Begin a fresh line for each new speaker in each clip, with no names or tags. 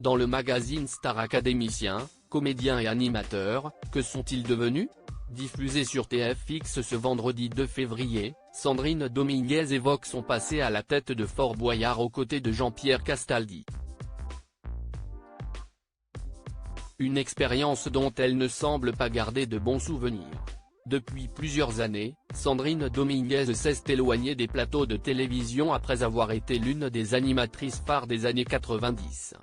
Dans le magazine Star Académicien, comédiens et animateurs, que sont-ils devenus? Diffusé sur TFX ce vendredi 2 février, Sandrine Dominguez évoque son passé à la tête de Fort Boyard aux côtés de Jean-Pierre Castaldi. Une expérience dont elle ne semble pas garder de bons souvenirs. Depuis plusieurs années, Sandrine Dominguez s'est éloignée des plateaux de télévision après avoir été l'une des animatrices phares des années 90.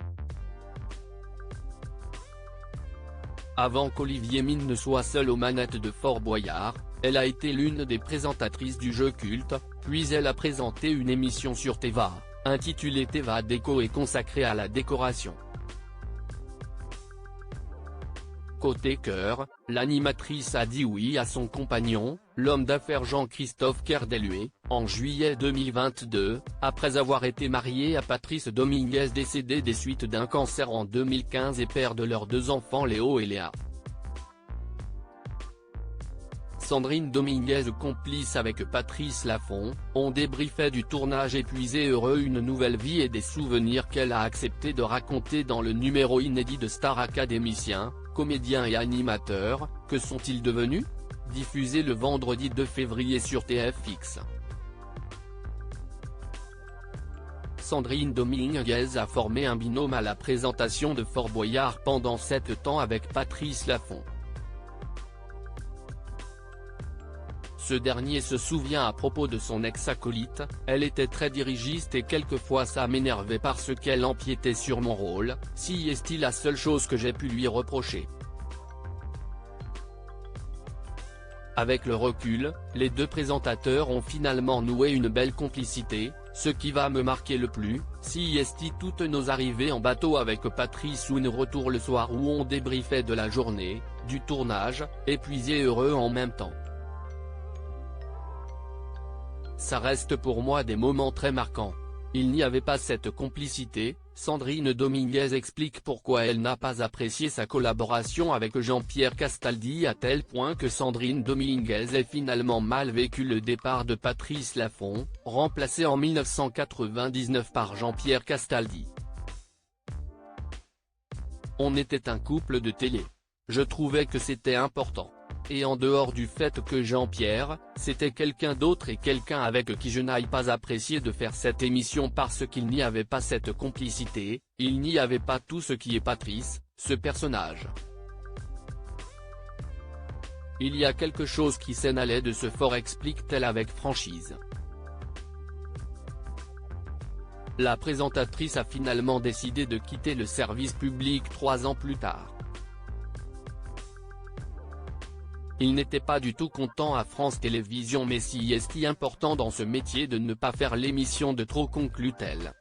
Avant qu'Olivier Mine ne soit seul aux manettes de Fort Boyard, elle a été l'une des présentatrices du jeu culte, puis elle a présenté une émission sur Téva, intitulée Téva Déco et consacrée à la décoration. Côté cœur, l'animatrice a dit oui à son compagnon, l'homme d'affaires Jean-Christophe Kerdelué, en juillet 2022, après avoir été mariée à Patrice Dominguez décédé des suites d'un cancer en 2015 et père de leurs 2 enfants Léo et Léa. Sandrine Dominguez complice avec Patrice Laffont, ont débriefé du tournage épuisé heureux une nouvelle vie et des souvenirs qu'elle a accepté de raconter dans le numéro inédit de Star Académicien, comédiens et animateurs, que sont-ils devenus? Diffusé le vendredi 2 février sur TFX. Sandrine Dominguez a formé un binôme à la présentation de Fort Boyard pendant 7 ans avec Patrice Laffont. Ce dernier se souvient à propos de son ex-acolyte, elle était très dirigiste et quelquefois ça m'énervait parce qu'elle empiétait sur mon rôle, si est-il la seule chose que j'ai pu lui reprocher. Avec le recul, les 2 présentateurs ont finalement noué une belle complicité, ce qui va me marquer le plus, si est-il toutes nos arrivées en bateau avec Patrice ou nos retours le soir où on débriefait de la journée, du tournage, épuisé et heureux en même temps. Ça reste pour moi des moments très marquants. Il n'y avait pas cette complicité. Sandrine Dominguez explique pourquoi elle n'a pas apprécié sa collaboration avec Jean-Pierre Castaldi à tel point que Sandrine Dominguez ait finalement mal vécu le départ de Patrice Laffont, remplacé en 1999 par Jean-Pierre Castaldi. On était un couple de télé. Je trouvais que c'était important. Et en dehors du fait que Jean-Pierre, c'était quelqu'un d'autre et quelqu'un avec qui je n'aille pas apprécié de faire cette émission parce qu'il n'y avait pas cette complicité, il n'y avait pas tout ce qui est Patrice, ce personnage. Il y a quelque chose qui s'en allait de ce fort, explique-t-elle avec franchise. La présentatrice a finalement décidé de quitter le service public 3 ans plus tard. Il n'était pas du tout content à France Télévisions mais si est-il important dans ce métier de ne pas faire l'émission de trop, conclut-elle.